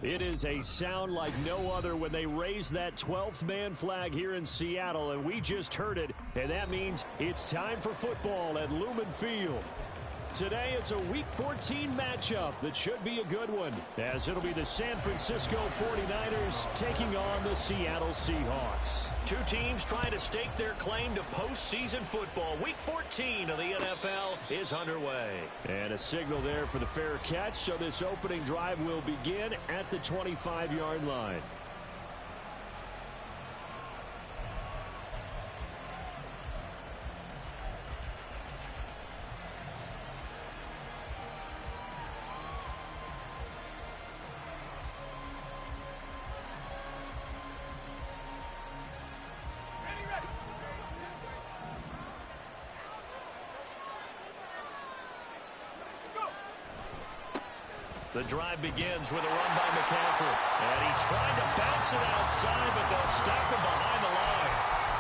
It is a sound like no other when they raise that 12th man flag here in Seattle, and we just heard it, and that means it's time for football at Lumen Field. Today, it's a Week 14 matchup that should be a good one, as it'll be the San Francisco 49ers taking on the Seattle Seahawks. Two teams trying to stake their claim to postseason football. Week 14 of the NFL is underway. And a signal there for the fair catch, so this opening drive will begin at the 25-yard line. The drive begins with a run by McCaffrey. And he tried to bounce it outside, but they'll stop him behind the line.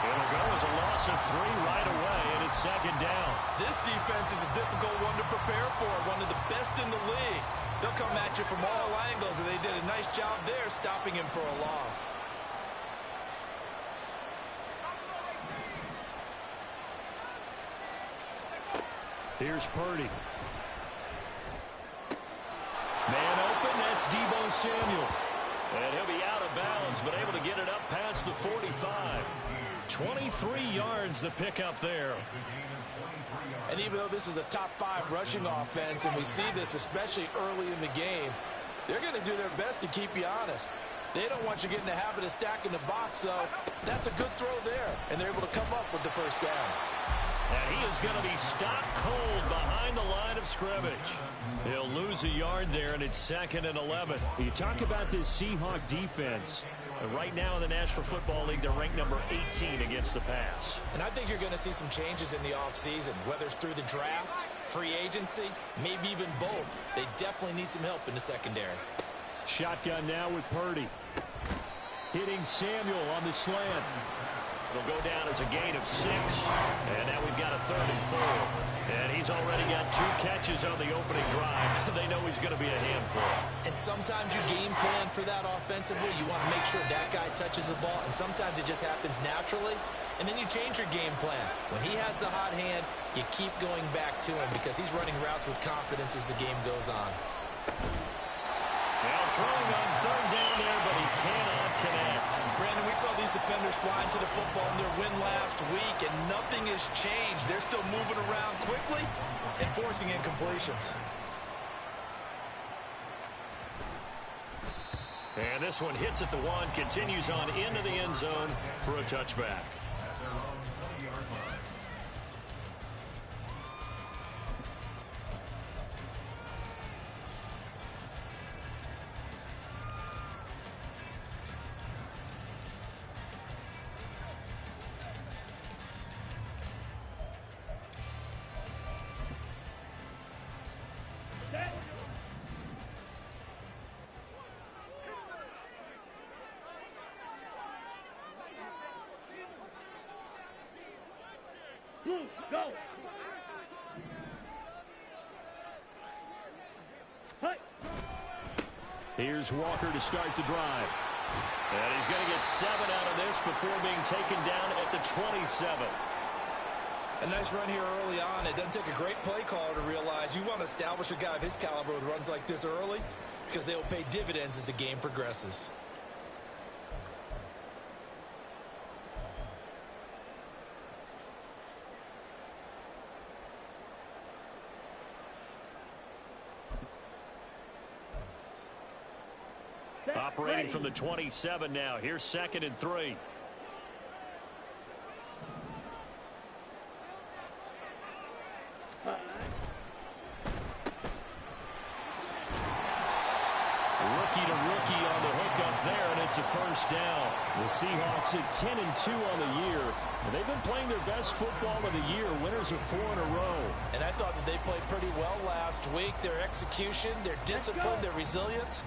It'll go as a loss of 3 right away, and it's second down. This defense is a difficult one to prepare for, one of the best in the league. They'll come at you from all angles, and they did a nice job there stopping him for a loss. Here's Purdy. Man open, that's Deebo Samuel. And he'll be out of bounds, but able to get it up past the 45. 23 yards the pickup there. And even though this is a top 5 rushing offense, and we see this especially early in the game, they're going to do their best to keep you honest. They don't want you getting the habit of stacking the box, so that's a good throw there. And they're able to come up with the first down. And he is going to be stopped cold behind the line of scrimmage. He'll lose a yard there, and it's 2nd and 11. You talk about this Seahawk defense. Right now in the National Football League, they're ranked number 18 against the pass. And I think you're going to see some changes in the offseason, whether it's through the draft, free agency, maybe even both. They definitely need some help in the secondary. Shotgun now with Purdy. Hitting Samuel on the slant. It'll go down as a gain of 6. And now we've got a 3rd and 4. And he's already got 2 catches on the opening drive. They know he's going to be a handful. And sometimes you game plan for that offensively. You want to make sure that guy touches the ball. And sometimes it just happens naturally. And then you change your game plan. When he has the hot hand, you keep going back to him because he's running routes with confidence as the game goes on. Now throwing on 3rd down there, but he cannot connect. Brandon, we saw these defenders flying to the football in their win last week, and nothing has changed. They're still moving around quickly and forcing incompletions. And this one hits at the 1, continues on into the end zone for a touchback. Go! Hey. Here's Walker to start the drive. And he's going to get 7 out of this before being taken down at the 27. A nice run here early on. It doesn't take a great play caller to realize you want to establish a guy of his caliber with runs like this early because they will pay dividends as the game progresses. Operating from the 27 now. Here's 2nd and 3. Rookie to rookie on the hook up there, and it's a first down. The Seahawks at 10-2 on the year. And they've been playing their best football of the year. Winners of 4 in a row. And I thought that they played pretty well last week. Their execution, their discipline, their resilience,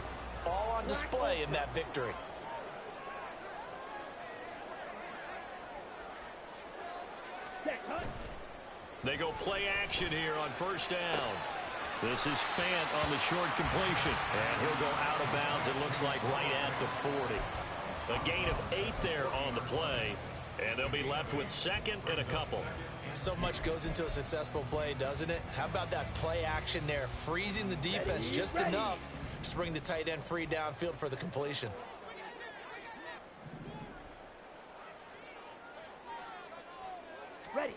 all on display in that victory. They go play action here on first down. This is Fant on the short completion. And he'll go out of bounds, it looks like, right at the 40. A gain of 8 there on the play. And they'll be left with second and a couple. So much goes into a successful play, doesn't it? How about that play action there? Freezing the defense just enough to bring the tight end free downfield for the completion. Ready.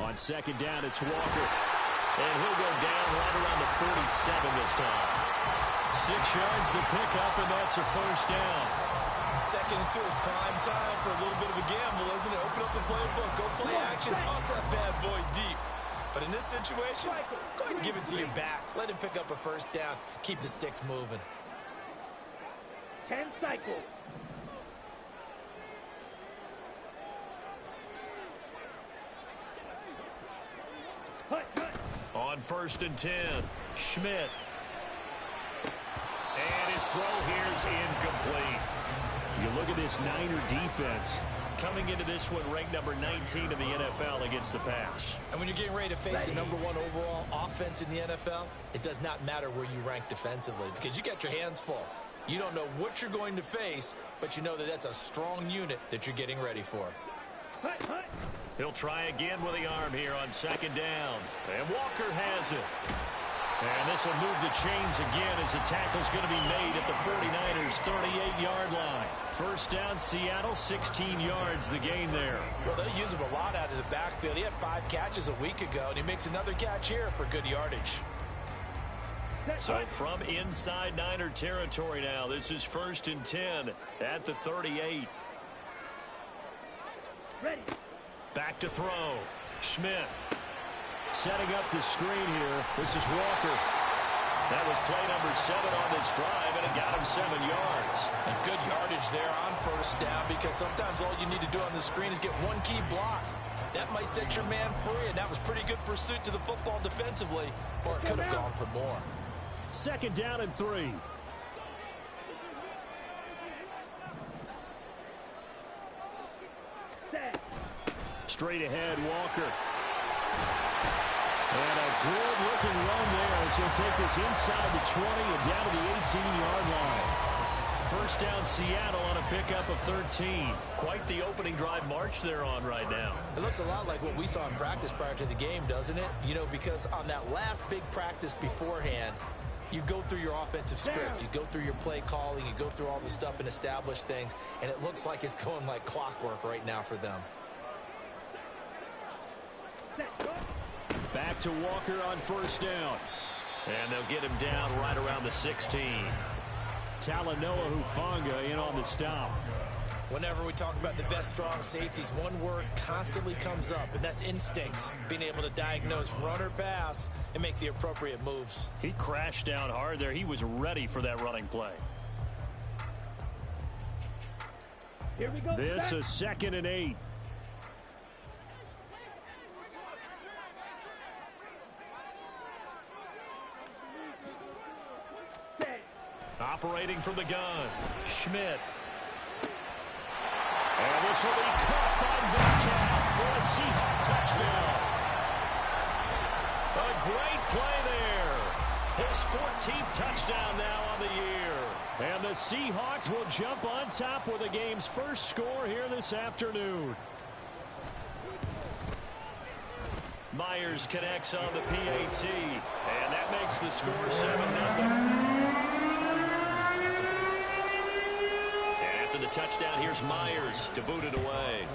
On second down, it's Walker. And he'll go down right around the 47 this time. 6 yards the pickup, and that's a first down. Second and 2 is prime time for a little bit of a gamble, isn't it? Open up the playbook, go play action, toss that bad boy deep. But in this situation, go ahead and give it to your back. Let him pick up a first down. Keep the sticks moving. 10 cycles. On first and 10, Schmidt. And his throw here is incomplete. You look at this Niner defense coming into this one ranked number 19 in the NFL against the pass. And when you're getting ready to face the #1 overall offense in the NFL, it does not matter where you rank defensively because you got your hands full. You don't know what you're going to face, but you know that that's a strong unit that you're getting ready for. He'll try again with the arm here on second down. And Walker has it. And this will move the chains again as the tackle's going to be made at the 49ers' 38-yard line. First down, Seattle, 16 yards the gain there. Well, they use him a lot out of the backfield. He had 5 catches a week ago, and he makes another catch here for good yardage. So from inside Niner territory now, this is first and 10 at the 38. Ready. Back to throw. Schmidt. Setting up the screen here. This is Walker. That was play number 7 on this drive, and it got him 7 yards. And good yardage there on first down because sometimes all you need to do on the screen is get one key block. That might set your man free, and that was pretty good pursuit to the football defensively, or it could have gone for more. Second down and 3. Straight ahead, Walker. And a good-looking run there as he'll take this inside the 20 and down to the 18-yard line. First down, Seattle on a pickup of 13. Quite the opening drive march they're on right now. It looks a lot like what we saw in practice prior to the game, doesn't it? You know, because on that last big practice beforehand, you go through your offensive script. You go through your play calling. You go through all the stuff and establish things. And it looks like it's going like clockwork right now for them. Back to Walker on first down. And they'll get him down right around the 16. Talanoa Hufanga in on the stop. Whenever we talk about the best strong safeties, one word constantly comes up, and that's instincts. Being able to diagnose run or pass and make the appropriate moves. He crashed down hard there. He was ready for that running play. Here we go. This is second and 8. Operating from the gun, Schmidt. And this will be caught by Metcalf for a Seahawks touchdown. A great play there. His 14th touchdown now on the year. And the Seahawks will jump on top with the game's first score here this afternoon. Myers connects on the PAT, and that makes the score 7-0. The touchdown, here's Myers to boot it away.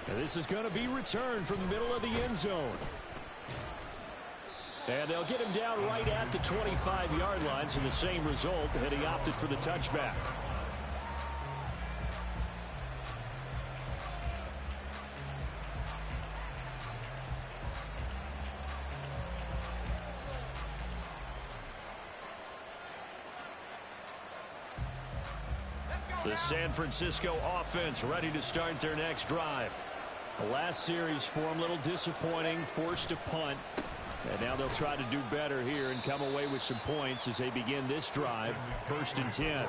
And this is going to be returned from the middle of the end zone. And they'll get him down right at the 25-yard line, so the same result, and he opted for the touchback. The San Francisco offense ready to start their next drive. The last series for them, a little disappointing, forced a punt. And now they'll try to do better here and come away with some points as they begin this drive, first and 10.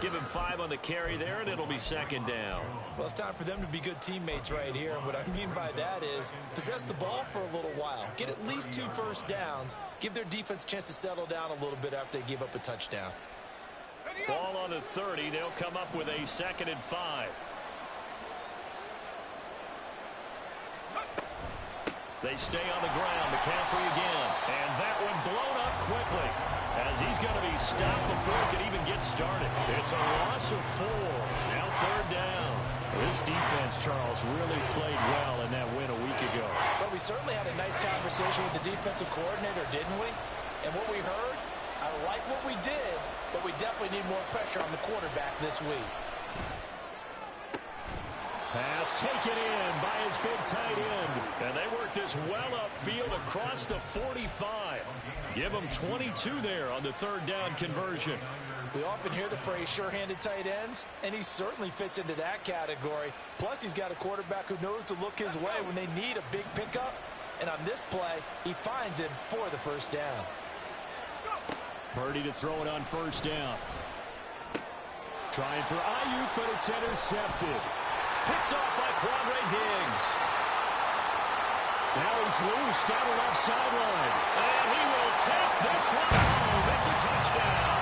Give him 5 on the carry there, and it'll be second down. Well, it's time for them to be good teammates right here. And what I mean by that is possess the ball for a little while. Get at least 2 first downs. Give their defense a chance to settle down a little bit after they give up a touchdown. Ball on the 30. They'll come up with a 2nd and 5. They stay on the ground. McCaffrey again. And that one blown up quickly as he's going to be stopped before he can even get started. It's a loss of 4. Now 3rd down. This defense, Charles, really played well in that win a week ago. Well, we certainly had a nice conversation with the defensive coordinator, didn't we? And what we heard, I like what we did, but we definitely need more pressure on the quarterback this week. Pass taken in by his big tight end. And they work this well upfield across the 45. Give them 22 there on the 3rd down conversion. We often hear the phrase sure-handed tight ends, and he certainly fits into that category. Plus, he's got a quarterback who knows to look his way when they need a big pickup. And on this play, he finds him for the 1st down. Purdy to throw it on 1st down. Trying for Ayuk, but it's intercepted. Picked off by Quandre Diggs. Now he's loose down the left sideline. And he will take this one home. It's a touchdown.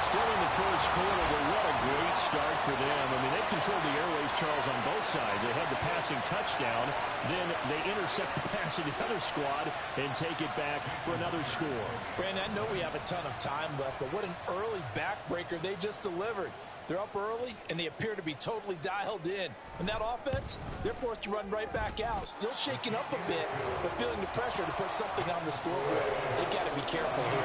Still in the 1st quarter, but what a great start for them. I mean, they've controlled the airways, Charles, on both sides. They had the passing touchdown. Then they intercept the pass of the other squad and take it back for another score. Brandon, I know we have a ton of time left, but what an early backbreaker they just delivered. They're up early, and they appear to be totally dialed in. And that offense, they're forced to run right back out. Still shaking up a bit, but feeling the pressure to put something on the scoreboard. They've got to be careful here.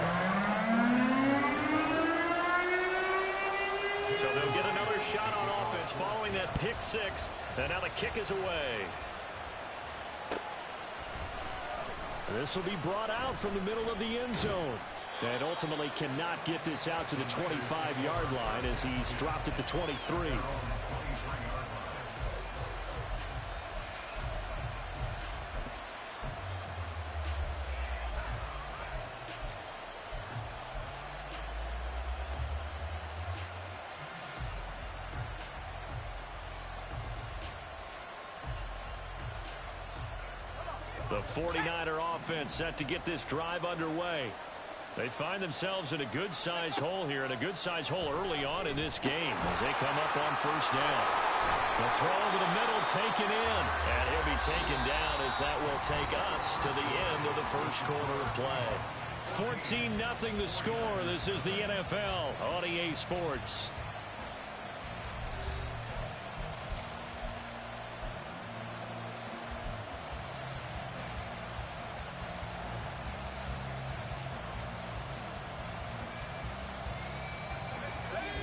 So they'll get another shot on offense following that pick 6. And now the kick is away. This will be brought out from the middle of the end zone. And ultimately cannot get this out to the 25-yard line as he's dropped at the 23. The 49er offense set to get this drive underway. They find themselves in a good-sized hole here, and a good-sized hole early on in this game as they come up on 1st down. The throw over the middle taken in, and he'll be taken down as that will take us to the end of the 1st quarter of play. 14-0 the score. This is the NFL on EA Sports.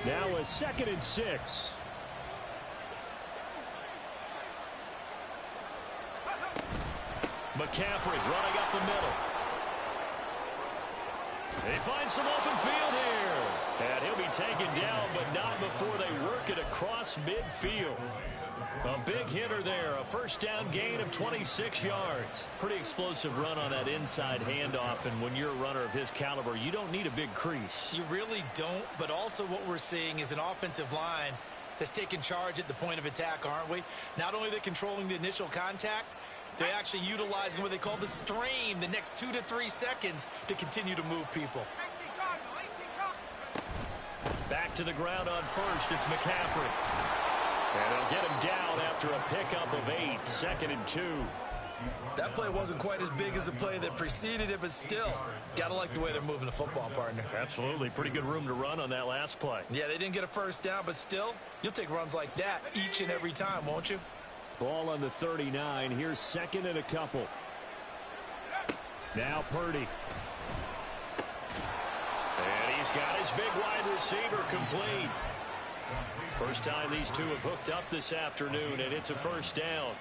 Now a 2nd and 6. McCaffrey running up the middle. They find some open field here. And he'll be taken down, but not before they work it across midfield. A big hitter there. A 1st down gain of 26 yards. Pretty explosive run on that inside handoff. And when you're a runner of his caliber, you don't need a big crease. You really don't, but also what we're seeing is an offensive line that's taking charge at the point of attack, aren't we? Not only are they controlling the initial contact, they're actually utilizing what they call the strain, the next 2 to 3 seconds to continue to move people. Back to the ground on 1st. It's McCaffrey. And they'll get him down after a pickup of 8. 2nd and 2. That play wasn't quite as big as the play that preceded it, but still, gotta like the way they're moving the football, partner. Absolutely. Pretty good room to run on that last play. Yeah, they didn't get a 1st down, but still, you'll take runs like that each and every time, won't you? Ball on the 39. Here's 2nd and a couple. Now Purdy. And he's got his big wide receiver complete. First time these two have hooked up this afternoon, and it's a 1st down.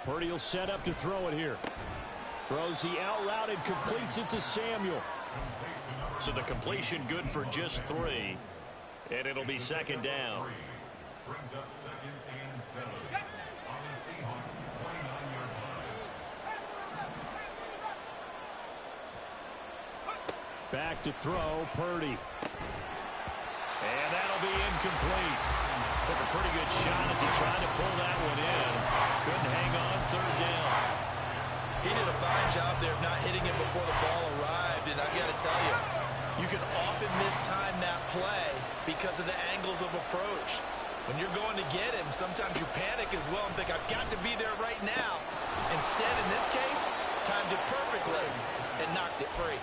Purdy will set up to throw it here. Throws the out route and completes it to Samuel. So the completion good for just 3. And it'll be 2nd down. Back to throw, Purdy. And that'll be incomplete. Took a pretty good shot as he tried to pull that one in. Couldn't hang on, third down. He did a fine job there of not hitting it before the ball arrived, and I've got to tell you, you can often mistime that play because of the angles of approach. When you're going to get him, sometimes you panic as well and think, I've got to be there right now. Instead, in this case, timed it perfectly and knocked it free.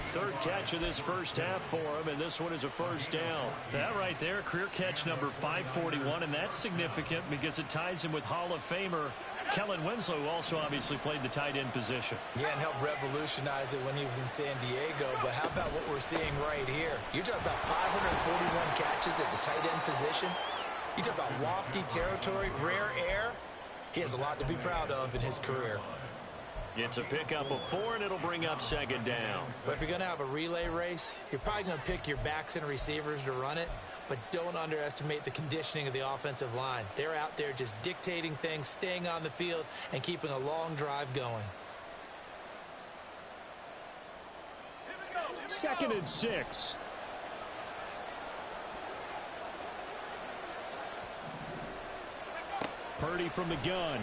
Third catch of this first half for him, and this one is a first down. That right there, career catch number 541, and that's significant because it ties him with Hall of Famer Kellen Winslow, who also obviously played the tight end position. Yeah, and helped revolutionize it when he was in San Diego. But how about what we're seeing right here? You're talking about 541 catches at the tight end position. You talk about lofty territory, rare air. He has a lot to be proud of in his career. It's a pickup of 4, and it'll bring up second down. But if you're going to have a relay race, you're probably going to pick your backs and receivers to run it. But don't underestimate the conditioning of the offensive line. They're out there just dictating things, staying on the field, and keeping a long drive going. 2nd and 6. Purdy from the gun.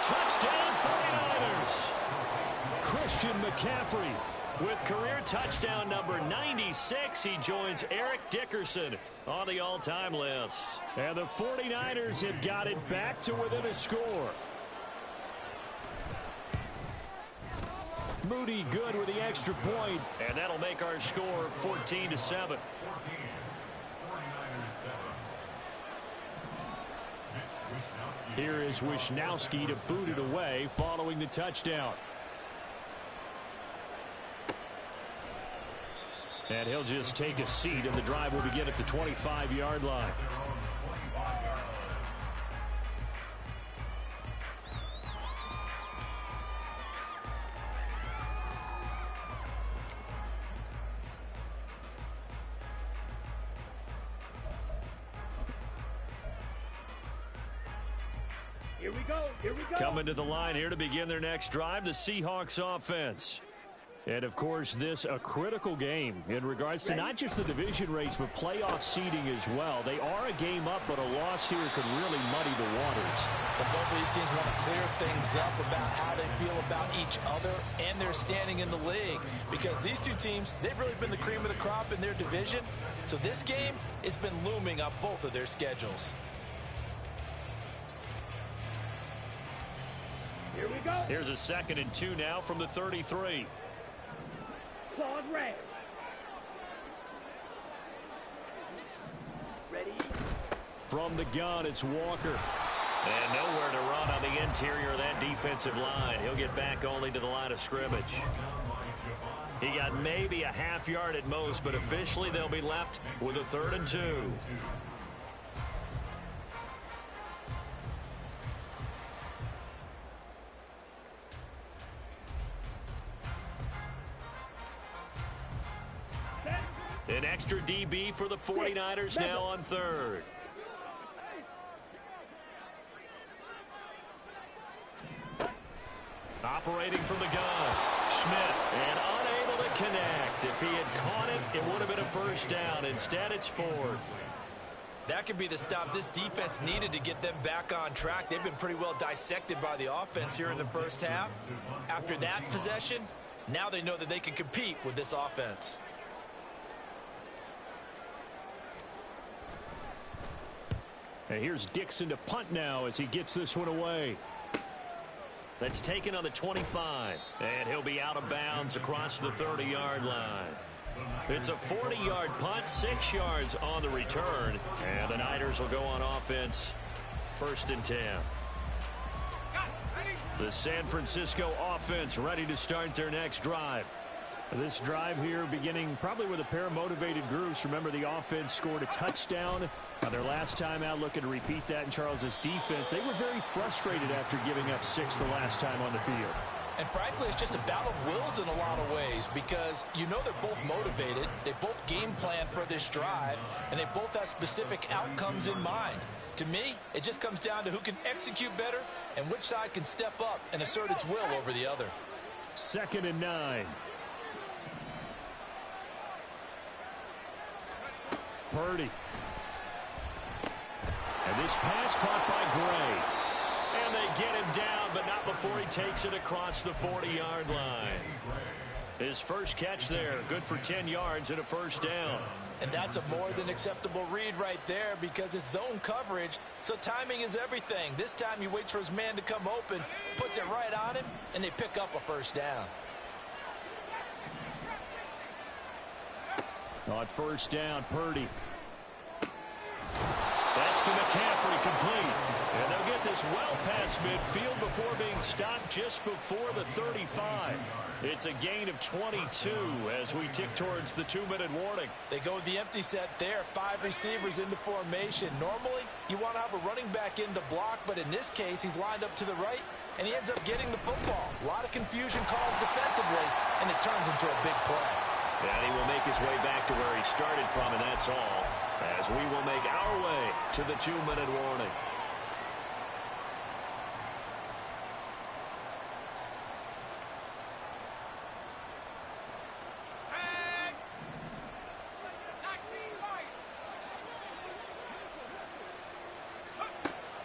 Touchdown 49ers. Christian McCaffrey with career touchdown number 96. He joins Eric Dickerson on the all-time list. And the 49ers have got it back to within a score. Moody good with the extra point, and that'll make our score 14-7. Here is Wisnowski to boot it away following the touchdown. And he'll just take a seat, and the drive will begin at the 25-yard line. Here we go. Here we go. Coming to the line here to begin their next drive, the Seahawks offense. And, of course, this a critical game in regards to not just the division race, but playoff seeding as well. They are a game up, but a loss here could really muddy the waters. But both of these teams want to clear things up about how they feel about each other and their standing in the league. Because these two teams, they've really been the cream of the crop in their division. So this game, it's been looming on both of their schedules. Here we go. Here's a 2nd and 2 now from the 33. Claude Ray. Ready? From the gun, it's Walker. And nowhere to run on the interior of that defensive line. He'll get back only to the line of scrimmage. He got maybe a half yard at most, but officially they'll be left with a 3rd and 2. An extra DB for the 49ers now on 3rd. Operating from the gun. Schmidt, and unable to connect. If he had caught it, it would have been a first down. Instead, it's 4th. That could be the stop this defense needed to get them back on track. They've been pretty well dissected by the offense here in the first half. After that possession, now they know that they can compete with this offense. And here's Dixon to punt now as he gets this one away. That's taken on the 25. And he'll be out of bounds across the 30-yard line. It's a 40-yard punt, 6 yards on the return. And the Niners will go on offense, 1st and 10. The San Francisco offense ready to start their next drive. This drive here beginning probably with a pair of motivated groups. Remember, the offense scored a touchdown on their last time out, looking to repeat that in Charles's defense. They were very frustrated after giving up 6 the last time on the field. And frankly, it's just a battle of wills in a lot of ways because you know they're both motivated. They both game plan for this drive, and they both have specific outcomes in mind. To me, it just comes down to who can execute better and which side can step up and assert its will over the other. 2nd and 9. Purdy. And this pass caught by Gray. And they get him down, but not before he takes it across the 40-yard line. His first catch there, good for 10 yards and a first down. And that's a more than acceptable read right there because it's zone coverage, so timing is everything. This time he waits for his man to come open, puts it right on him, and they pick up a first down. On first down, Purdy. That's to McCaffrey, complete. And they'll get this well past midfield before being stopped just before the 35. It's a gain of 22 as we tick towards the 2-minute warning. They go with the empty set there, 5 receivers into formation. Normally, you want to have a running back in to block, but in this case, he's lined up to the right, and he ends up getting the football. A lot of confusion caused defensively, and it turns into a big play. And he will make his way back to where he started from, and that's all, as we will make our way to the 2-minute warning.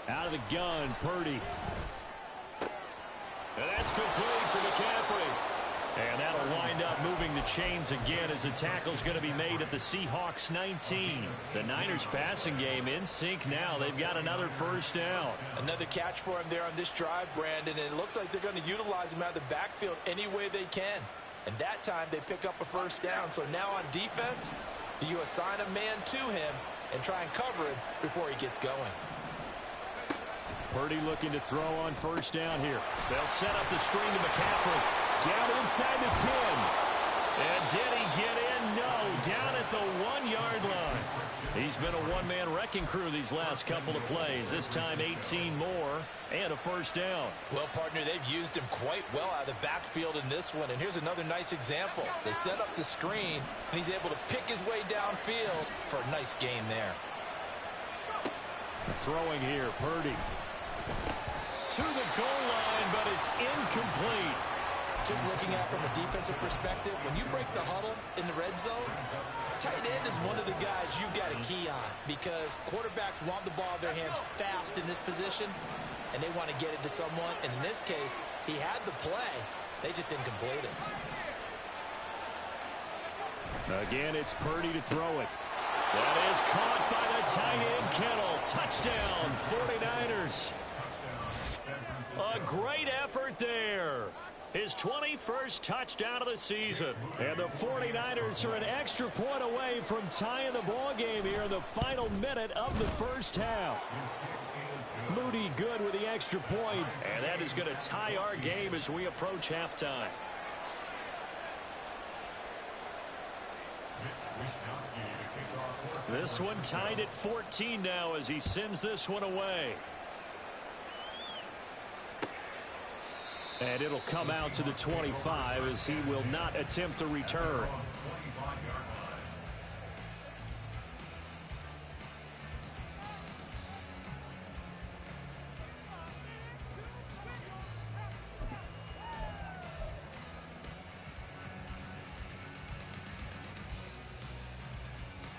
Out of the gun, Purdy. And that's complete to McCaffrey. And that'll wind up moving the chains again as the tackle's going to be made at the Seahawks 19. The Niners passing game in sync now. They've got another first down. Another catch for him there on this drive, Brandon, and it looks like they're going to utilize him out of the backfield any way they can. And that time they pick up a first down. So now on defense, do you assign a man to him and try and cover him before he gets going? Purdy looking to throw on first down here. They'll set up the screen to McCaffrey. Down inside the 10. And did he get in? No. Down at the 1-yard line. He's been a one-man wrecking crew these last couple of plays. This time 18 more and a first down. Well, partner, they've used him quite well out of the backfield in this one. And here's another nice example. They set up the screen, and he's able to pick his way downfield for a nice gain there. Throwing here, Purdy. To the goal line, but it's incomplete. Just looking at it from a defensive perspective, when you break the huddle in the red zone, tight end is one of the guys you've got a key on because quarterbacks want the ball in their hands fast in this position, and they want to get it to someone. And in this case, he had the play. They just didn't complete it. Again, it's Purdy to throw it. That is caught by the tight end, Kittle. Touchdown, 49ers. A great effort there. His 21st touchdown of the season. And the 49ers are an extra point away from tying the ball game here in the final minute of the first half. Moody good with the extra point, and that is going to tie our game as we approach halftime. This one tied at 14 now as he sends this one away. And it'll come out to the 25 as he will not attempt a return.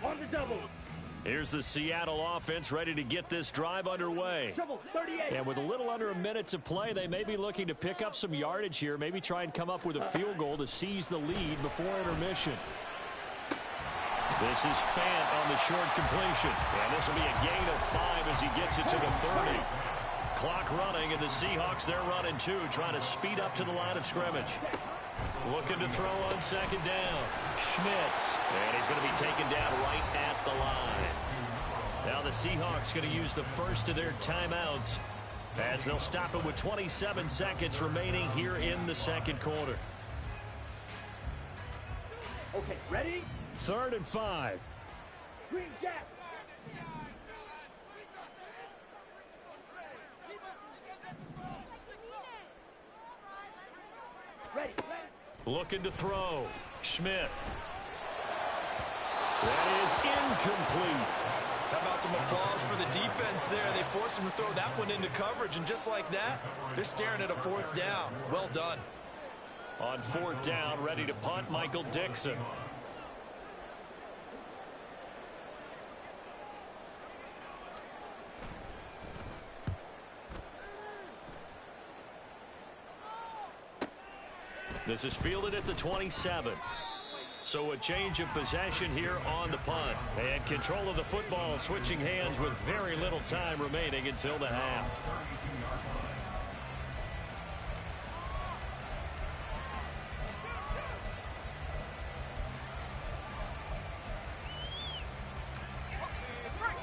On the double. Here's the Seattle offense ready to get this drive underway. Trouble, 38. And with a little under a minute to play, they may be looking to pick up some yardage here, maybe try and come up with a field goal to seize the lead before intermission. This is Fant on the short completion. And this will be a gain of 5 as he gets it to the 30. Clock running, and the Seahawks, they're running too, trying to speed up to the line of scrimmage. Looking to throw on second down. Schmidt. And he's going to be taken down right at the line. Now the Seahawks going to use the first of their timeouts as they'll stop it with 27 seconds remaining here in the second quarter. Okay, ready? 3rd and 5. Green Jack. Ready, ready. Looking to throw. Schmidt. That is incomplete. How about some applause for the defense there? They forced him to throw that one into coverage, and just like that, they're staring at a 4th down. Well done. On 4th down, ready to punt, Michael Dixon. This is fielded at the 27. So a change of possession here on the punt. And control of the football switching hands with very little time remaining until the half.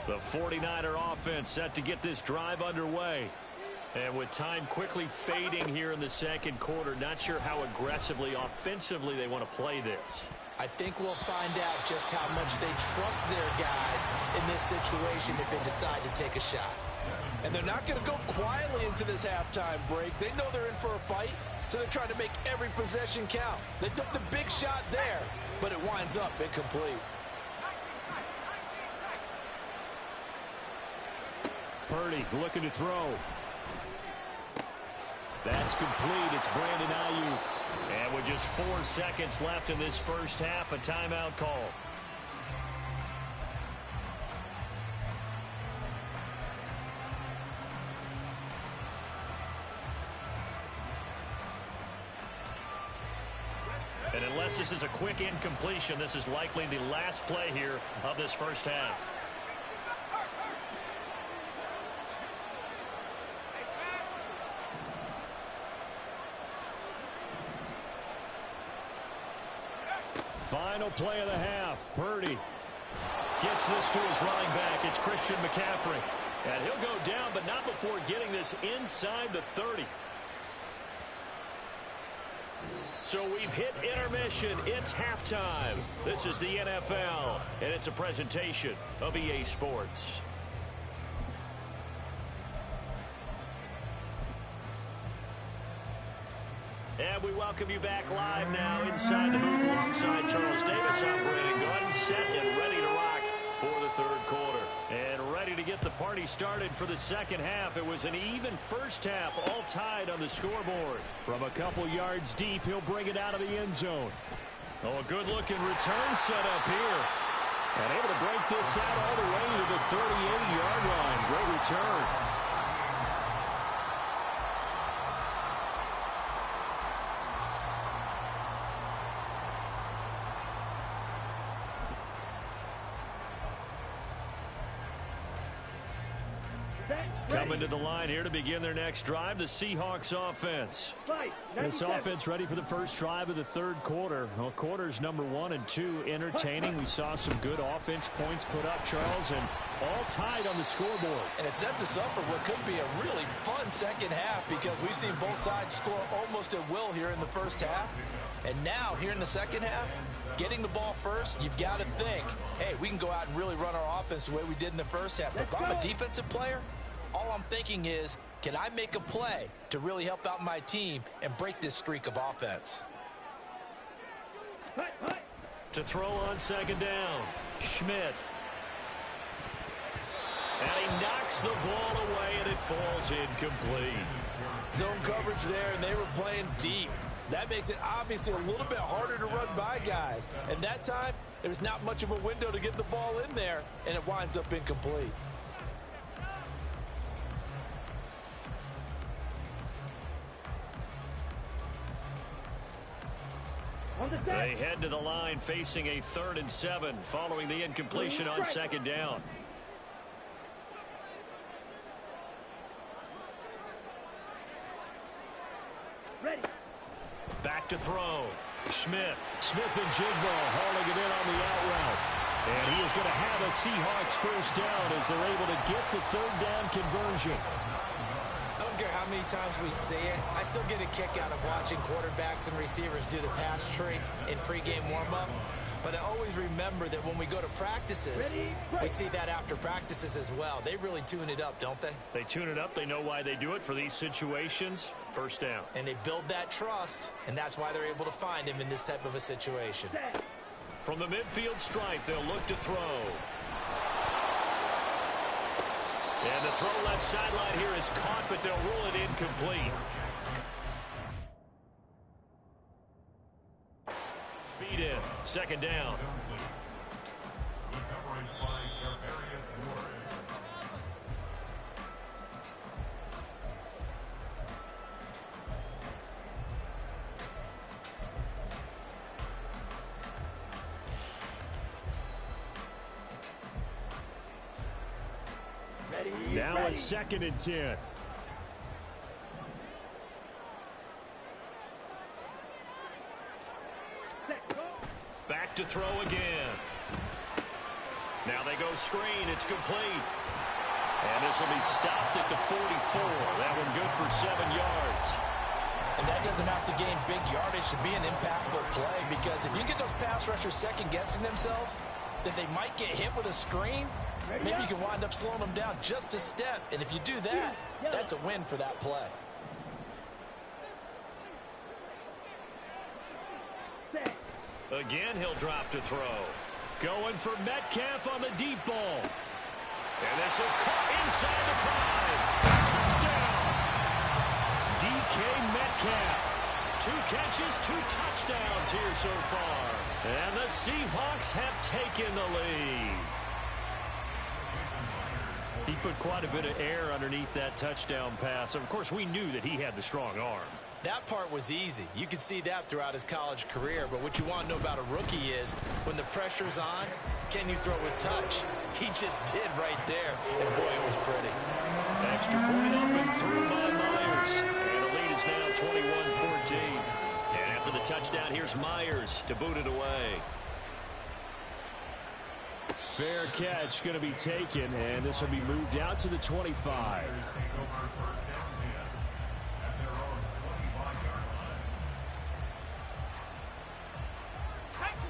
The 49er offense set to get this drive underway. And with time quickly fading here in the second quarter, not sure how aggressively, offensively they want to play this. I think we'll find out just how much they trust their guys in this situation if they decide to take a shot. And they're not going to go quietly into this halftime break. They know they're in for a fight, so they're trying to make every possession count. They took the big shot there, but it winds up incomplete. Purdy looking to throw. That's complete. It's Brandon Ayuk. And with just 4 seconds left in this first half, a timeout call. And unless this is a quick incompletion, this is likely the last play here of this first half. Final play of the half. Purdy gets this to his running back. It's Christian McCaffrey. And he'll go down, but not before getting this inside the 30. So we've hit intermission. It's halftime. This is the NFL, and it's a presentation of EA Sports. And we welcome you back live now inside the booth alongside Charles Davis. I'm Brandon Gordon, set and ready to rock for the third quarter. And ready to get the party started for the second half. It was an even first half, all tied on the scoreboard. From a couple yards deep, he'll bring it out of the end zone. Oh, a good-looking return set up here. And able to break this out all the way to the 38-yard line. Great return. Coming to the line here to begin their next drive, the Seahawks offense. This offense ready for the first drive of the third quarter. Well, quarters number 1 and 2 entertaining. We saw some good offense points put up, Charles, and all tied on the scoreboard. And it sets us up for what could be a really fun second half because we've seen both sides score almost at will here in the first half. And now, here in the second half, getting the ball first, you've got to think, hey, we can go out and really run our offense the way we did in the first half. But if I'm a defensive player, all I'm thinking is, can I make a play to really help out my team and break this streak of offense? To throw on second down, Schmidt. And he knocks the ball away, and it falls incomplete. Zone coverage there, and they were playing deep. That makes it obviously a little bit harder to run by guys. And that time, there's not much of a window to get the ball in there, and it winds up incomplete. They head to the line facing a 3rd and 7 following the incompletion on second down. Ready. Back to throw. Schmidt. Smith and Jigba hauling it in on the out route. And he is going to have a Seahawks first down as they're able to get the 3rd down conversion. I don't care how many times we see it. I still get a kick out of watching quarterbacks and receivers do the pass tree in pregame warm-up. But I always remember that when we go to practices, we see that after practices as well. They really tune it up, don't they? They tune it up. They know why they do it for these situations. First down. And they build that trust, and that's why they're able to find him in this type of a situation. From the midfield stripe, they'll look to throw. And the throw left sideline here is caught, but they'll rule it incomplete. Second down. Now a 2nd and 10. Back to throw again. Now they go screen. It's complete. And this will be stopped at the 44. That one good for 7 yards. And that doesn't have to gain big yardage to be an impactful play, because if you get those pass rushers second-guessing themselves, then they might get hit with a screen. Maybe you can wind up slowing them down just a step. And if you do that, that's a win for that play. Again, he'll drop to throw. Going for Metcalf on the deep ball. And this is caught inside the 5. Touchdown. DK Metcalf. 2 catches, 2 touchdowns here so far. And the Seahawks have taken the lead. He put quite a bit of air underneath that touchdown pass. Of course, we knew that he had the strong arm. That part was easy. You could see that throughout his college career. But what you want to know about a rookie is when the pressure's on, can you throw with touch? He just did right there. And, boy, it was pretty. Extra point up and through by Myers. And the lead is now 21-14. And after the touchdown, here's Myers to boot it away. Fair catch going to be taken, and this will be moved out to the 25.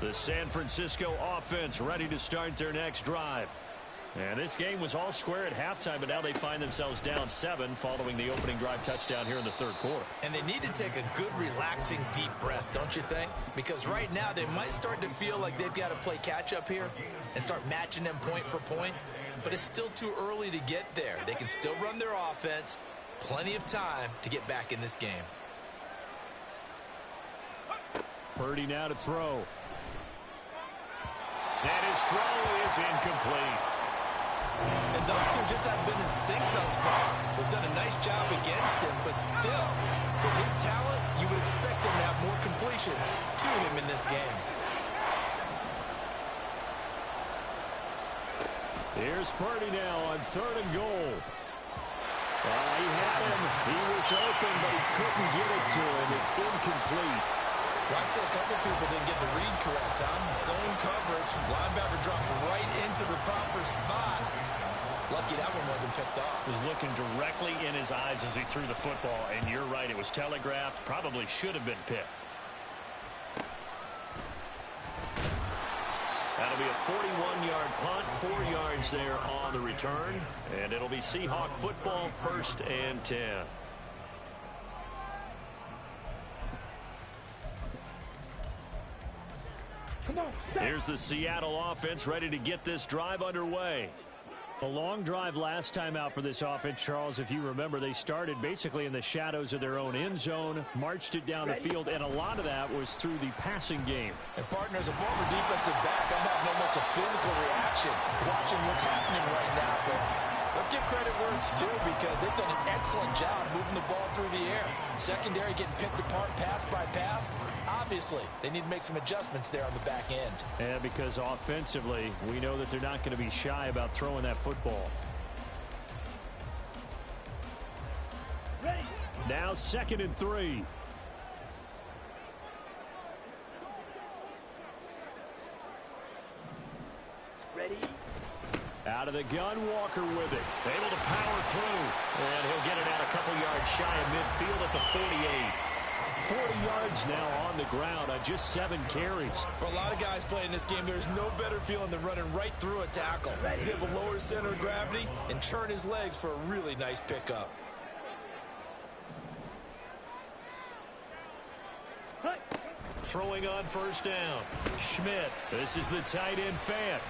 The San Francisco offense ready to start their next drive. And this game was all square at halftime, but now they find themselves down 7 following the opening drive touchdown here in the 3rd quarter. And they need to take a good, relaxing, deep breath, don't you think? Because right now they might start to feel like they've got to play catch-up here and start matching them point for point. But it's still too early to get there. They can still run their offense. Plenty of time to get back in this game. Purdy now to throw. And his throw is incomplete. And those two just haven't been in sync thus far. They've done a nice job against him, but still, with his talent, you would expect him to have more completions to him in this game. Here's Purdy now on 3rd and goal. He had him. He was open, but he couldn't get it to him. It's incomplete. Well, I'd say a couple people didn't get the read correct, Tom. Zone coverage. Linebacker dropped right into the proper spot. Lucky that one wasn't picked off. Was looking directly in his eyes as he threw the football, and you're right, it was telegraphed. Probably should have been picked. That'll be a 41-yard punt, 4 yards there on the return, and it'll be Seahawk football, 1st and 10. Here's the Seattle offense ready to get this drive underway. A long drive last time out for this offense, Charles. If you remember, they started basically in the shadows of their own end zone, marched it down the field, and a lot of that was through the passing game. And partner, as a former defensive back, I'm having almost a physical reaction watching what's happening right now. But let's give credit where it's due, because they've done an excellent job moving the ball through the air. Secondary getting picked apart pass by pass. Obviously, they need to make some adjustments there on the back end. And because offensively, we know that they're not going to be shy about throwing that football. Ready. Now 2nd and 3. Ready. Out of the gun, Walker with it. Able to power through. And he'll get it out a couple yards shy of midfield at the 48. 40 yards now on the ground on just 7 carries. For a lot of guys playing this game, there's no better feeling than running right through a tackle. He's able to lower his center of gravity and turn his legs for a really nice pickup. Throwing on 1st down. Schmidt. This is the tight end Fant.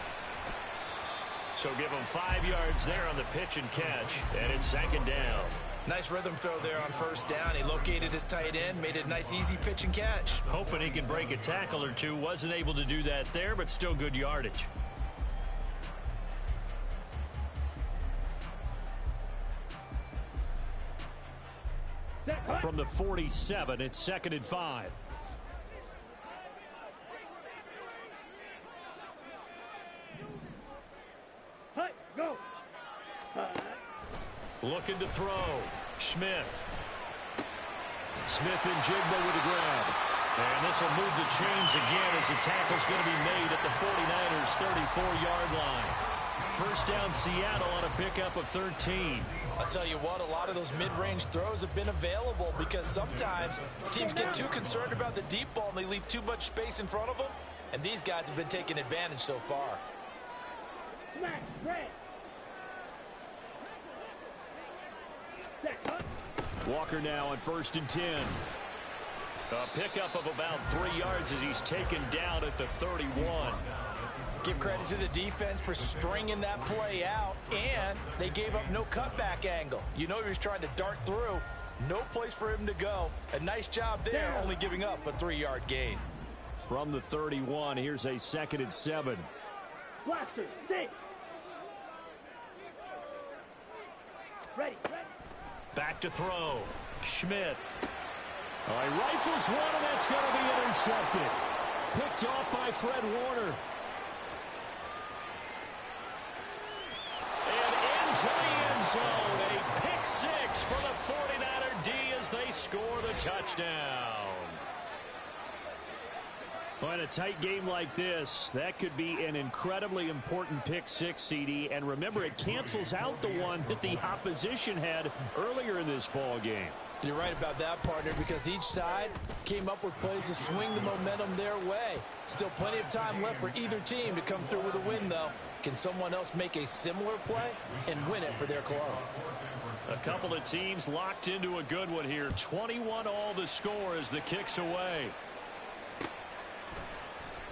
So give him 5 yards there on the pitch and catch. And it's 2nd down. Nice rhythm throw there on first down. He located his tight end, made it a nice easy pitch and catch. Hoping he can break a tackle or two. Wasn't able to do that there, but still good yardage. From the 47, it's 2nd and 5. Go. Looking to throw. Schmidt. Smith and Jigba with a grab. And this will move the chains again as the tackle's going to be made at the 49ers' 34-yard line. First down Seattle on a pickup of 13. I'll tell you what, a lot of those mid-range throws have been available because sometimes teams get too concerned about the deep ball and they leave too much space in front of them. And these guys have been taking advantage so far. Smash, red. Walker now on 1st and 10. A pickup of about 3 yards as he's taken down at the 31. Give credit to the defense for stringing that play out, and they gave up no cutback angle. You know he was trying to dart through. No place for him to go. A nice job there, only giving up a 3-yard gain. From the 31, here's a 2nd and 7. Blaster, 6. Ready. Back to throw. Schmidt. He rifles one, and that's going to be intercepted. Picked off by Fred Warner. And into the end zone. A pick 6 for the 49er D as they score the touchdown. Well, in a tight game like this, that could be an incredibly important pick 6, CD. And remember, it cancels out the one that the opposition had earlier in this ball game. You're right about that, partner, because each side came up with plays to swing the momentum their way. Still plenty of time left for either team to come through with a win, though. Can someone else make a similar play and win it for their club? A couple of teams locked into a good one here. 21-all the score as the kick's away.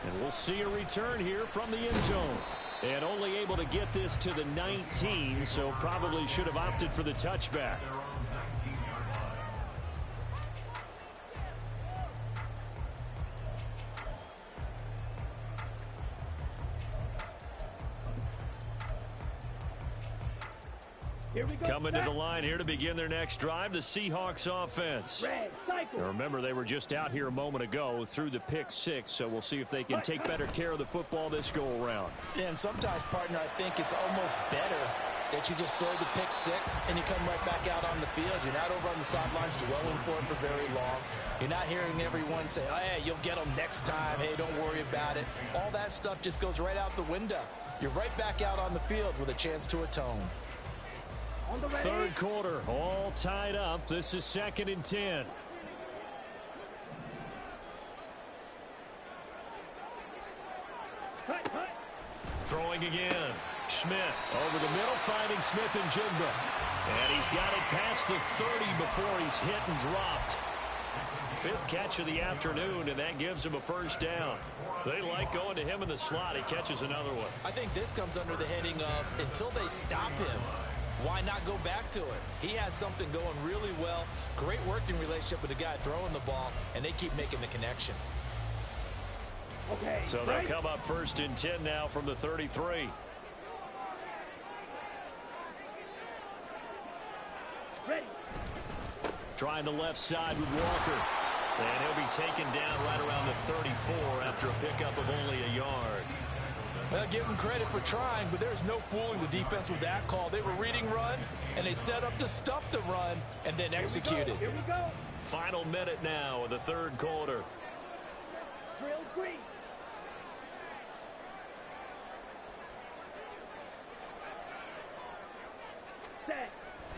And we'll see a return here from the end zone. And only able to get this to the 19, so probably should have opted for the touchback. Here we go. Coming to the line here to begin their next drive, the Seahawks offense. Red, cycle. Now remember, they were just out here a moment ago through the pick 6, so we'll see if they can take better care of the football this go-around. Yeah, and sometimes, partner, I think it's almost better that you just throw the pick 6 and you come right back out on the field. You're not over on the sidelines dwelling for it for very long. You're not hearing everyone say, oh, hey, you'll get them next time. Hey, don't worry about it. All that stuff just goes right out the window. You're right back out on the field with a chance to atone. Third quarter, all tied up. This is 2nd and 10. Throwing again. Schmidt over the middle, finding Smith and Jigba. And he's got it past the 30 before he's hit and dropped. 5th catch of the afternoon, and that gives him a first down. They like going to him in the slot. He catches another one. I think this comes under the heading of until they stop him, why not go back to it? He has something going really well. Great working relationship with the guy throwing the ball, and they keep making the connection. Okay. So they'll come up 1st and 10 now from the 33. Ready. Trying the left side with Walker. And he'll be taken down right around the 34 after a pickup of only a yard. Well, give them credit for trying, but there's no fooling the defense with that call. They were reading run, and they set up to stuff the run, and then executed. Here we go. Final minute now of the third quarter. Drill green. Set.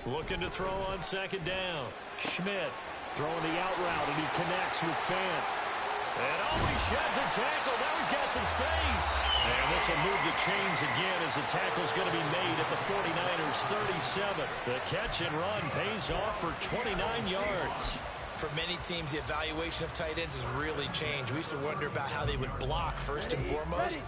Looking to throw on 2nd down. Schmidt throwing the out route, and he connects with Fant. And he sheds a tackle. Now he's got some space. And this will move the chains again as the tackle's going to be made at the 49ers' 37. The catch and run pays off for 29 yards. For many teams, the evaluation of tight ends has really changed. We used to wonder about how they would block first and foremost.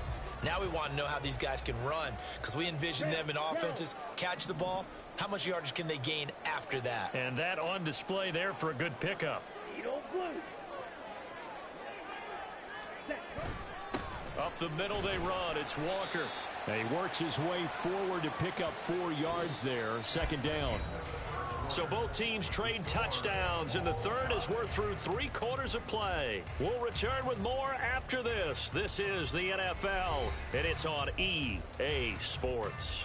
Now we want to know how these guys can run, because we envision them in offenses catch the ball. How much yardage can they gain after that? And that on display there for a good pickup. Up the middle they run. It's Walker. And he works his way forward to pick up 4 yards there. Second down. So both teams trade touchdowns in the third as we're through 3 quarters of play. We'll return with more after this. This is the NFL, and it's on EA Sports.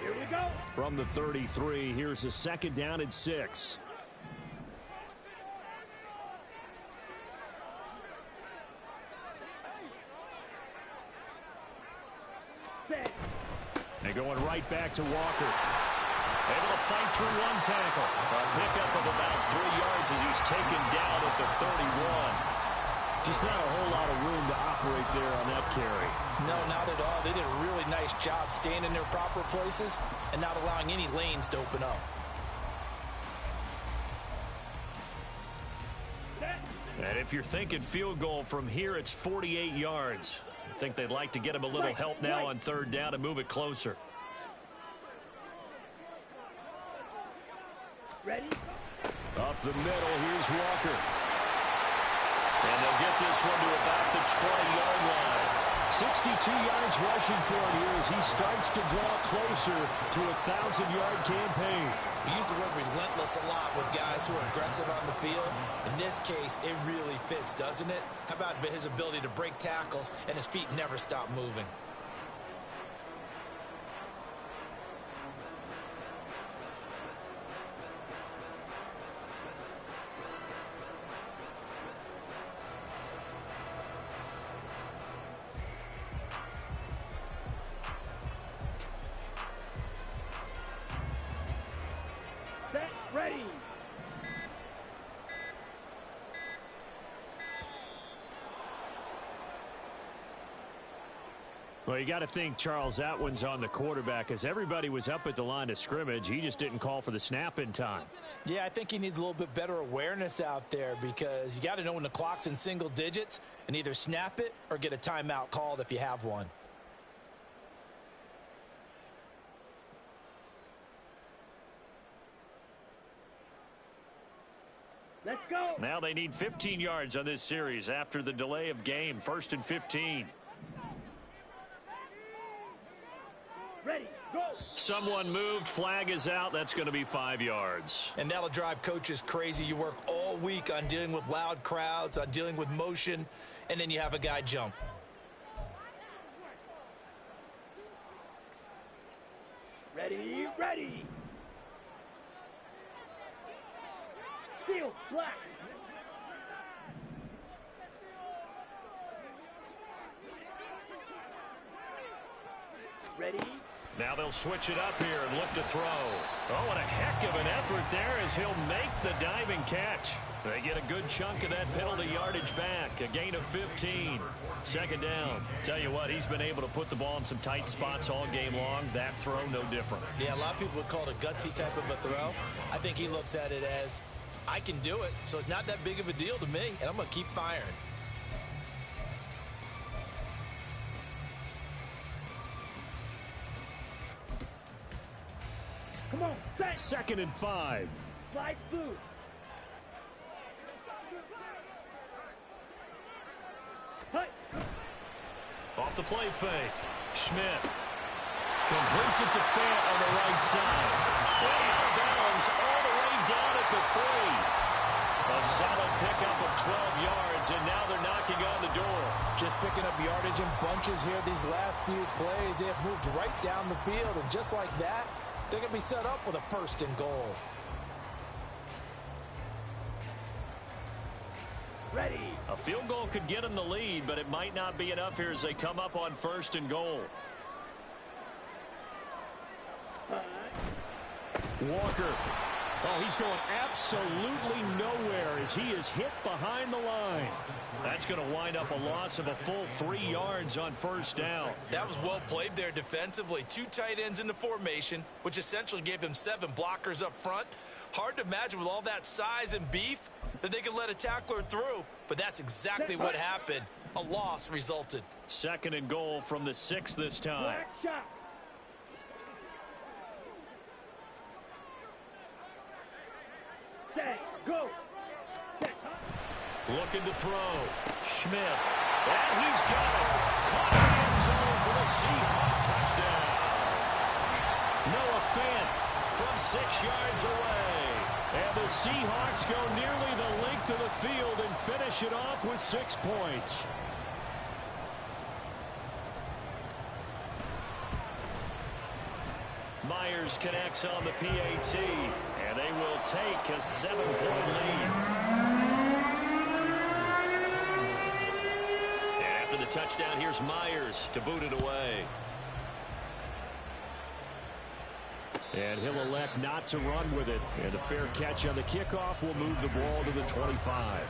Here we go. From the 33, here's a second down and 6. And going right back to Walker. Able to fight through 1 tackle. A pickup of about 3 yards as he's taken down at the 31. Just not a whole lot of room to operate there on that carry. No, not at all. They did a really nice job staying in their proper places and not allowing any lanes to open up. And if you're thinking field goal from here, it's 48 yards. I think they'd like to get him a little help now on third down and move it closer. Ready? Up the middle, here's Walker. And they'll get this one to about the 20-yard line. 62 yards rushing for him here as he starts to draw closer to a 1,000-yard campaign. We use the word relentless a lot with guys who are aggressive on the field. In this case, it really fits, doesn't it? How about his ability to break tackles and his feet never stop moving? Set. Ready. Well, you got to think, Charles, that one's on the quarterback as everybody was up at the line of scrimmage. He just didn't call for the snap in time. Yeah, I think he needs a little bit better awareness out there because you got to know when the clock's in single digits and either snap it or get a timeout called if you have one. Let's go. Now they need 15 yards on this series after the delay of game. 1st and 15. Ready. Go. Someone moved. Flag is out. That's going to be 5 yards. And that'll drive coaches crazy. You work all week on dealing with loud crowds, on dealing with motion, and then you have a guy jump. Ready. Ready. Steel. Black. Ready. Now they'll switch it up here and look to throw. Oh, and a heck of an effort there as he'll make the diving catch. They get a good chunk of that penalty yardage back. A gain of 15. Second down. Tell you what, he's been able to put the ball in some tight spots all game long. That throw, no different. Yeah, a lot of people would call it a gutsy type of a throw. I think he looks at it as, I can do it, so it's not that big of a deal to me, and I'm going to keep firing. Come on. Set. 2nd and 5. Slide through. Hut. Off the play fake. Schmidt completes it to Fant on the right side. Way out of bounds all the way down at the 3. A solid pickup of 12 yards, and now they're knocking on the door. Just picking up yardage in bunches here these last few plays. They have moved right down the field, and just like that, they're going to be set up with a 1st and goal. Ready. A field goal could get them the lead, but it might not be enough here as they come up on 1st and goal. Walker Oh, he's going absolutely nowhere as he is hit behind the line. That's going to wind up a loss of a full 3 yards on first down. That was well played there defensively. 2 tight ends in the formation, which essentially gave them 7 blockers up front. Hard to imagine with all that size and beef that they could let a tackler through, but that's exactly what happened. A loss resulted. 2nd and goal from the 6 this time. Black shot. Set, go. Set, Looking to throw. Schmidt. And he's got it. Caught in the end zone for the Seahawks. Touchdown. Noah Fant from 6 yards away. And the Seahawks go nearly the length of the field and finish it off with 6 points. Myers connects on the PAT, and they will take a 7-point lead. And after the touchdown, here's Myers to boot it away. And he'll elect not to run with it. And a fair catch on the kickoff will move the ball to the 25.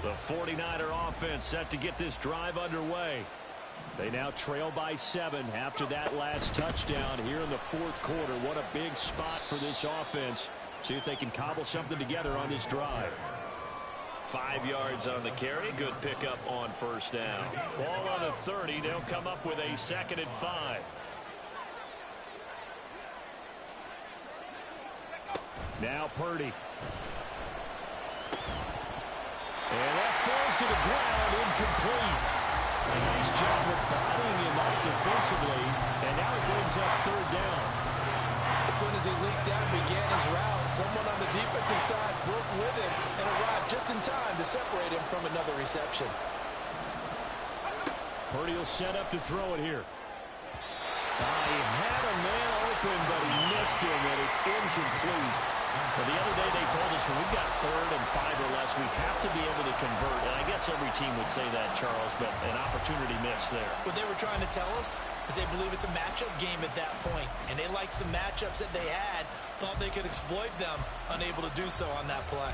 The 49er offense set to get this drive underway. They now trail by 7 after that last touchdown here in the 4th quarter. What a big spot for this offense. See if they can cobble something together on this drive. 5 yards on the carry. Good pickup on first down. Ball on the 30. They'll come up with a 2nd and 5. Now Purdy. And that falls to the ground, incomplete. A nice job of bodying him up defensively, and now it brings up 3rd down. As soon as he leaked out and began his route, someone on the defensive side broke with him and arrived just in time to separate him from another reception. Purdy will set up to throw it here. He had a man open, but he missed him, and it's incomplete. Well, the other day they told us when we've got 3rd and 5 or less, we have to be able to convert. And I guess every team would say that, Charles, but an opportunity missed there. What they were trying to tell us is they believe it's a matchup game at that point, and they liked some matchups that they had, thought they could exploit them, unable to do so on that play.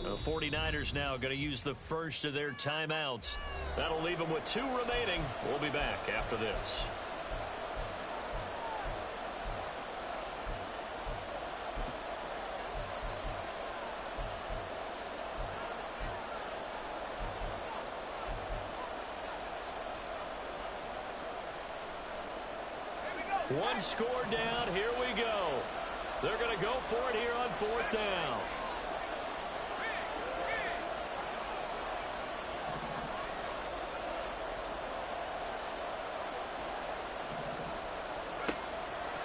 The 49ers now going to use the first of their timeouts. That'll leave them with 2 remaining. We'll be back after this. One score down. Here we go. They're going to go for it here on 4th down.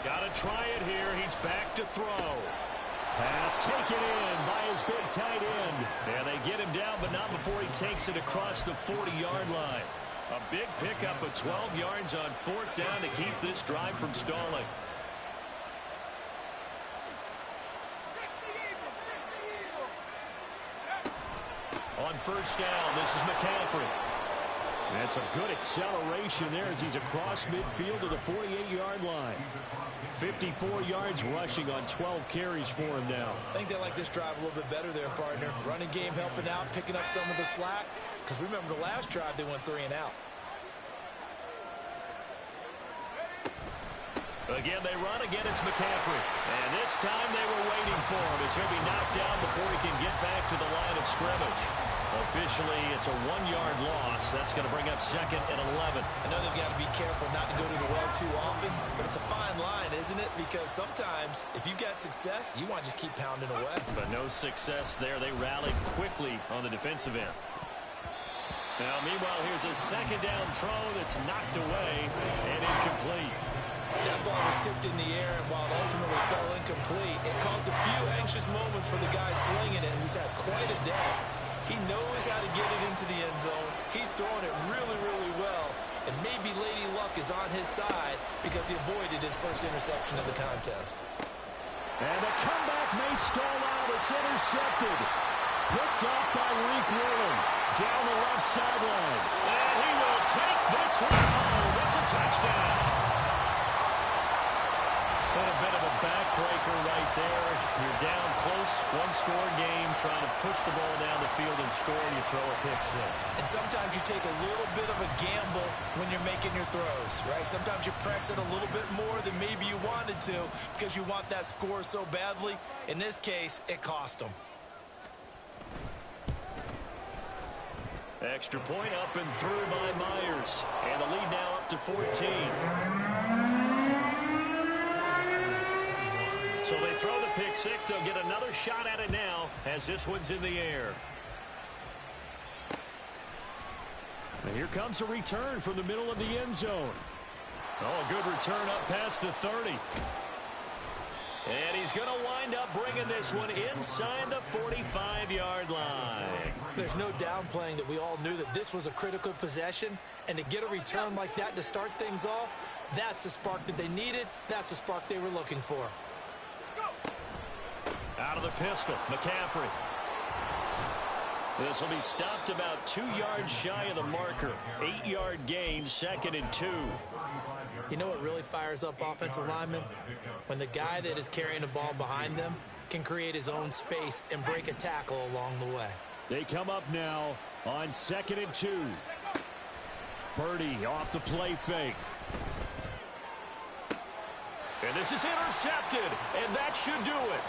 Got to try it here. He's back to throw. Pass taken in by his big tight end. And they get him down, but not before he takes it across the 40-yard line. A big pickup of 12 yards on 4th down to keep this drive from stalling. first down. This is McCaffrey. That's a good acceleration there as he's across midfield to the 48-yard line. 54 yards rushing on 12 carries for him now. I think they like this drive a little bit better there, partner. Running game helping out, picking up some of the slack. Because remember, the last drive they went 3 and out. Again, they run. Again, it's McCaffrey. And this time they were waiting for him as he'll be knocked down before he can get back to the line of scrimmage. Officially, it's a 1-yard loss. That's going to bring up 2nd and 11. I know they've got to be careful not to go to the well too often, but it's a fine line, isn't it? Because sometimes, if you've got success, you want to just keep pounding away. But no success there. They rallied quickly on the defensive end. Now, meanwhile, here's a 2nd down throw that's knocked away and incomplete. That ball was tipped in the air, and while it ultimately fell incomplete, it caused a few anxious moments for the guy slinging it, who's had quite a day. He knows how to get it into the end zone. He's throwing it really, really well, and maybe Lady Luck is on his side because he avoided his first interception of the contest. And the comeback may stall out. It's intercepted. Picked off by Reek Willen down the left sideline. And he will take this one home. It's a touchdown. And a bit of a backbreaker right there. You're down close, one-score game, trying to push the ball down the field and score, and you throw a pick 6. And sometimes you take a little bit of a gamble when you're making your throws, right? Sometimes you press it a little bit more than maybe you wanted to because you want that score so badly. In this case, it cost them. Extra point up and through by Myers. And the lead now up to 14. So they throw the pick 6. They'll get another shot at it now as this one's in the air. And here comes a return from the middle of the end zone. Oh, a good return up past the 30. And he's going to wind up bringing this one inside the 45-yard line. There's no downplaying that we all knew that this was a critical possession. And to get a return like that to start things off, that's the spark that they needed. That's the spark they were looking for. Out of the pistol, McCaffrey. This will be stopped about 2 yards shy of the marker. 8-yard gain, 2nd and 2. You know what really fires up offensive linemen? When the guy that is carrying the ball behind them can create his own space and break a tackle along the way. They come up now on 2nd and 2. Purdy off the play fake. And this is intercepted, and that should do it.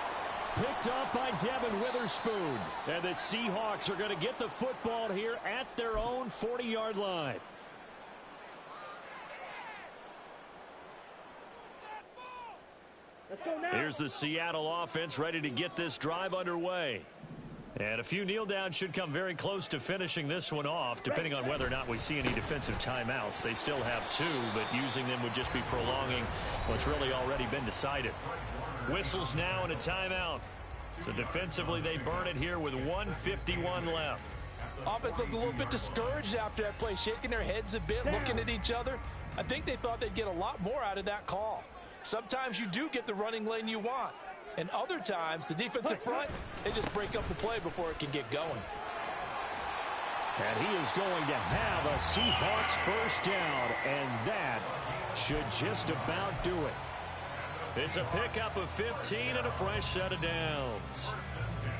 Picked up by Devin Witherspoon. And the Seahawks are going to get the football here at their own 40-yard line. Let's go now. Here's the Seattle offense ready to get this drive underway. And a few kneel downs should come very close to finishing this one off, depending on whether or not we see any defensive timeouts. They still have 2, but using them would just be prolonging what's really already been decided. Whistles now and a timeout. So defensively, they burn it here with 1:51 left. Offense looked a little bit discouraged after that play, shaking their heads a bit, looking at each other. I think they thought they'd get a lot more out of that call. Sometimes you do get the running lane you want. And other times, the defensive front, they just break up the play before it can get going. And he is going to have a Seahawks first down, and that should just about do it. It's a pickup of 15 and a fresh set of downs.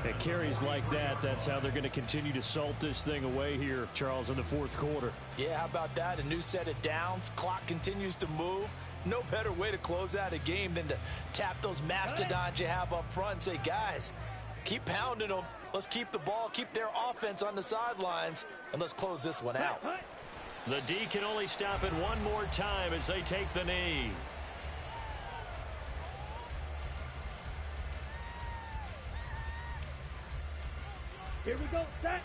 It carries like that. That's how they're going to continue to salt this thing away here, Charles, in the 4th quarter. Yeah, how about that? A new set of downs. Clock continues to move. No better way to close out a game than to tap those mastodons you have up front and say, guys, keep pounding them. Let's keep the ball, keep their offense on the sidelines, and let's close this one out. The D can only stop it one more time as they take the knee. Here we go, set.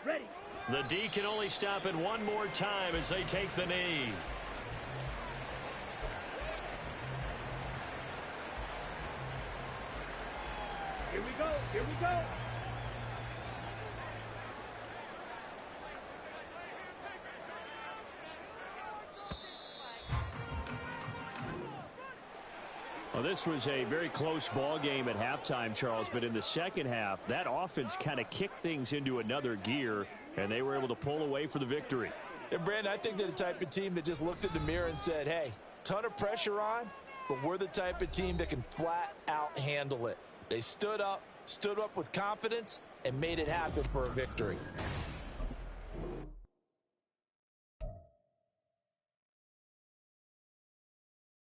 Ready. The D can only stop it one more time as they take the knee. Here we go, here we go. Well, this was a very close ball game at halftime, Charles, but in the second half, that offense kind of kicked things into another gear, and they were able to pull away for the victory. And, Brandon, I think they're the type of team that just looked in the mirror and said, hey, ton of pressure on, but we're the type of team that can flat out handle it. They stood up with confidence, and made it happen for a victory.